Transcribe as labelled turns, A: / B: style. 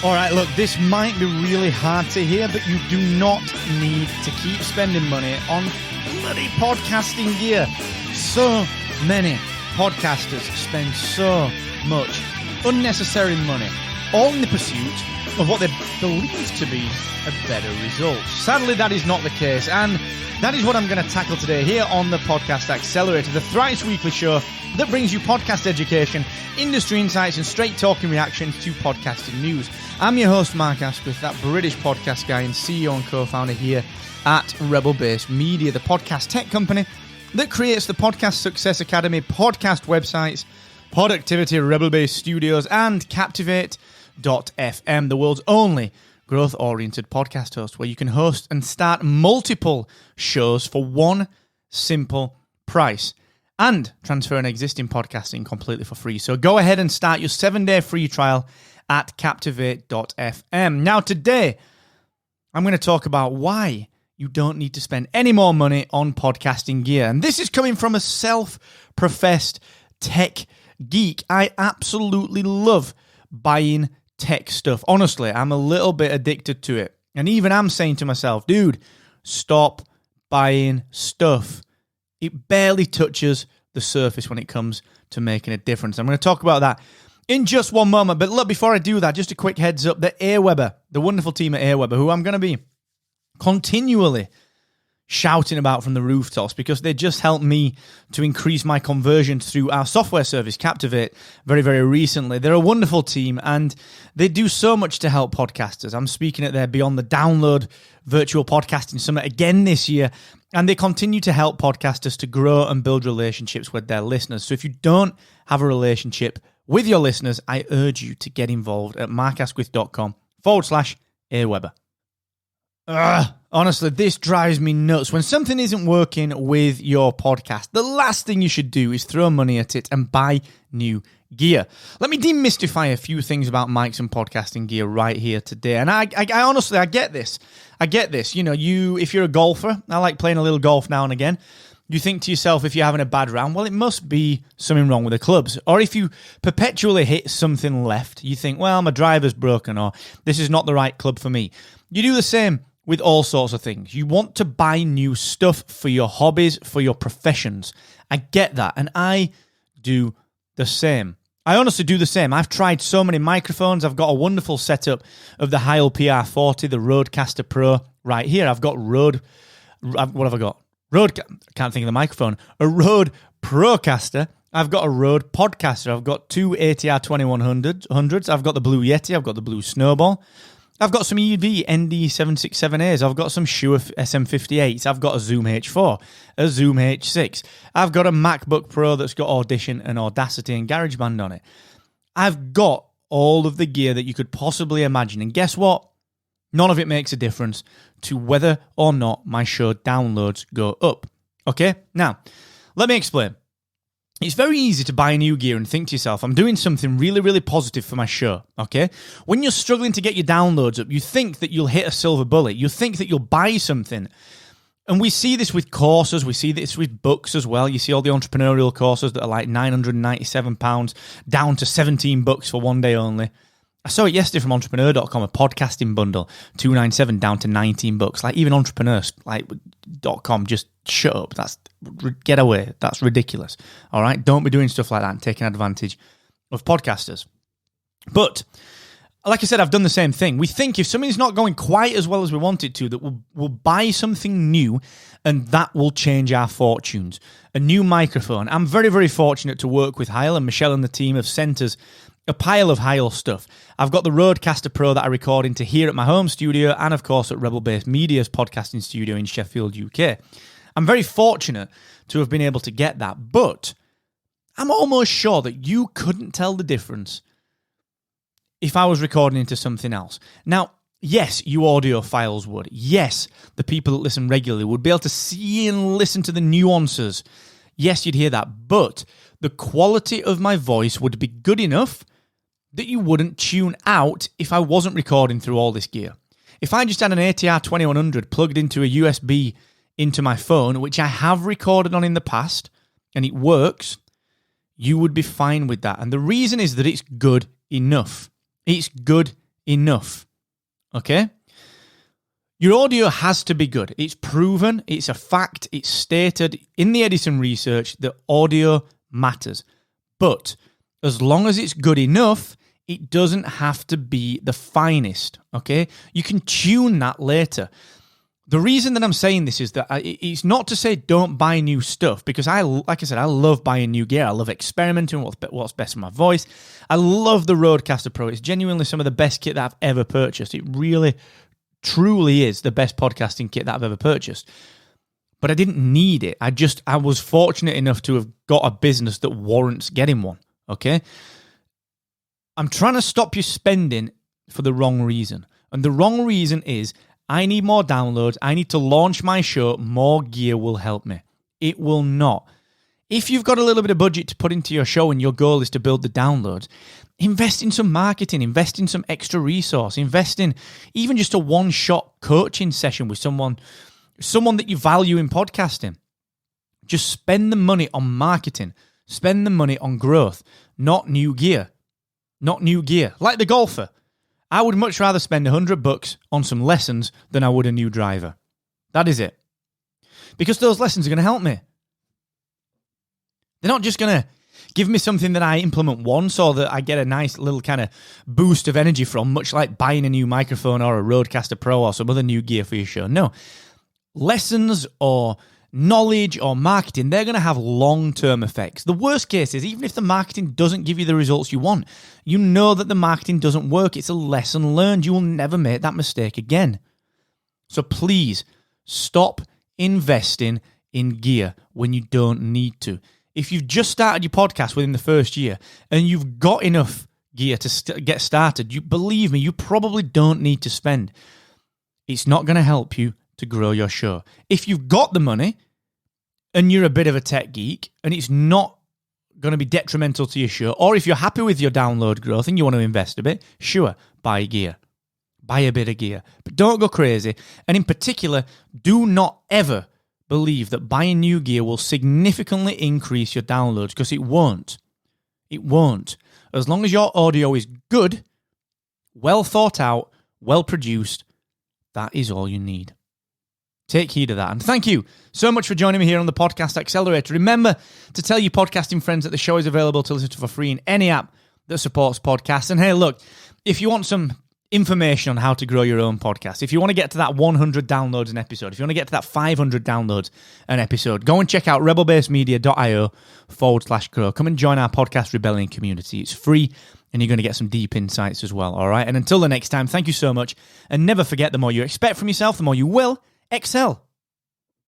A: All right, look, this might be really hard to hear, but you do not need to keep spending money on bloody podcasting gear. So many podcasters spend so much unnecessary money, all in the pursuit of what they believe to be a better result. Sadly, that is not the case, and that is what I'm going to tackle today here on the Podcast Accelerator, the thrice-weekly show that brings you podcast education, industry insights, and straight-talking reactions to podcasting news. I'm your host, Mark Asquith, that British podcast guy and CEO and co-founder here at Rebel Base Media, the podcast tech company that creates the Podcast Success Academy, podcast websites, Productivity, Rebel Base Studios, and Captivate.fm, the world's only growth-oriented podcast host where you can host and start multiple shows for one simple price and transfer an existing podcasting completely for free. So go ahead and start your 7-day free trial at Captivate.fm. Now today, I'm going to talk about why you don't need to spend any more money on podcasting gear. And this is coming from a self-professed tech geek. I absolutely love buying tech stuff. Honestly, I'm a little bit addicted to it. And even I'm saying to myself, dude, stop buying stuff. It barely touches the surface when it comes to making a difference. I'm going to talk about that in just one moment. But look, before I do that, just a quick heads up that AWeber, the wonderful team at AWeber, who I'm going to be continually shouting about from the rooftops because they just helped me to increase my conversions through our software service, Captivate, very, very recently. They're a wonderful team and they do so much to help podcasters. I'm speaking at their Beyond the Download virtual podcasting summit again this year, and they continue to help podcasters to grow and build relationships with their listeners. So if you don't have a relationship with your listeners, I urge you to get involved at markasquith.com/AWeber. Honestly, this drives me nuts. When something isn't working with your podcast, the last thing you should do is throw money at it and buy new gear. Let me demystify a few things about mics and podcasting gear right here today. And I honestly, I get this. You know, if you're a golfer, I like playing a little golf now and again. You think to yourself, if you're having a bad round, well, it must be something wrong with the clubs. Or if you perpetually hit something left, you think, well, my driver's broken or this is not the right club for me. You do the same with all sorts of things. You want to buy new stuff for your hobbies, for your professions. I get that, and I do the same. I honestly do the same. I've tried so many microphones. I've got a wonderful setup of the Heil PR40, the Rodecaster Pro right here. I've got what have I got? I can't think of the microphone. A Rode Procaster. I've got a Rode Podcaster. I've got two ATR 2100s. I've got the Blue Yeti. I've got the Blue Snowball. I've got some EV ND767As. I've got some Shure SM58s. I've got a Zoom H4, a Zoom H6. I've got a MacBook Pro that's got Audition and Audacity and GarageBand on it. I've got all of the gear that you could possibly imagine. And guess what? None of it makes a difference to whether or not my show downloads go up. Okay? Now, let me explain. It's very easy to buy new gear and think to yourself, I'm doing something really, really positive for my show, okay? When you're struggling to get your downloads up, you think that you'll hit a silver bullet. You think that you'll buy something. And we see this with courses. We see this with books as well. You see all the entrepreneurial courses that are like £997 down to $17 for one day only. I saw it yesterday from entrepreneur.com, a podcasting bundle, $297 down to $19. Like even entrepreneurs, like .com, just shut up. Get away. That's ridiculous. All right, don't be doing stuff like that and taking advantage of podcasters. But like I said, I've done the same thing. We think if something's not going quite as well as we want it to, that we'll buy something new and that will change our fortunes. A new microphone. I'm very, very fortunate to work with Heil, and Michelle and the team have sent us a pile of Heil stuff. I've got the Rodecaster Pro that I record into here at my home studio and, of course, at Rebel Base Media's podcasting studio in Sheffield, UK. I'm very fortunate to have been able to get that, but I'm almost sure that you couldn't tell the difference if I was recording into something else. Now, yes, you audiophiles would. Yes, the people that listen regularly would be able to see and listen to the nuances. Yes, you'd hear that, but the quality of my voice would be good enough that you wouldn't tune out if I wasn't recording through all this gear. If I just had an ATR 2100 plugged into a USB into my phone, which I have recorded on in the past, and it works, you would be fine with that. And the reason is that it's good enough. It's good enough. Okay? Your audio has to be good. It's proven, it's a fact, it's stated in the Edison research that audio matters. But as long as it's good enough, it doesn't have to be the finest, okay? You can tune that later. The reason that I'm saying this is that it's not to say don't buy new stuff, because like I said, I love buying new gear. I love experimenting with what's best for my voice. I love the Rodecaster Pro. It's genuinely some of the best kit that I've ever purchased. It really, truly is the best podcasting kit that I've ever purchased. But I didn't need it. I was fortunate enough to have got a business that warrants getting one, okay? I'm trying to stop you spending for the wrong reason. And the wrong reason is I need more downloads. I need to launch my show. More gear will help me. It will not. If you've got a little bit of budget to put into your show and your goal is to build the downloads, invest in some marketing, invest in some extra resource, invest in even just a one-shot coaching session with someone that you value in podcasting. Just spend the money on marketing. Spend the money on growth, not new gear. Not new gear. Like the golfer. I would much rather spend $100 on some lessons than I would a new driver. That is it. Because those lessons are going to help me. They're not just going to give me something that I implement once or that I get a nice little kind of boost of energy from, much like buying a new microphone or a Rodecaster Pro or some other new gear for your show. No. Lessons or knowledge or marketing, they're going to have long-term effects. The worst case is, even if the marketing doesn't give you the results you want, you know that the marketing doesn't work. It's a lesson learned. You will never make that mistake again. So please, stop investing in gear when you don't need to. If you've just started your podcast within the first year and you've got enough gear to get started, believe me, you probably don't need to spend. It's not going to help you to grow your show. If you've got the money and you're a bit of a tech geek and it's not going to be detrimental to your show, or if you're happy with your download growth and you want to invest a bit, sure, buy gear. Buy a bit of gear. But don't go crazy. And in particular, do not ever believe that buying new gear will significantly increase your downloads, because it won't. It won't. As long as your audio is good, well thought out, well produced, that is all you need. Take heed of that. And thank you so much for joining me here on the Podcast Accelerator. Remember to tell your podcasting friends that the show is available to listen to for free in any app that supports podcasts. And hey, look, if you want some information on how to grow your own podcast, if you want to get to that 100 downloads an episode, if you want to get to that 500 downloads an episode, go and check out rebelbasemedia.io/grow. Come and join our Podcast Rebellion community. It's free, and you're going to get some deep insights as well, all right? And until the next time, thank you so much. And never forget, the more you expect from yourself, the more you will excel.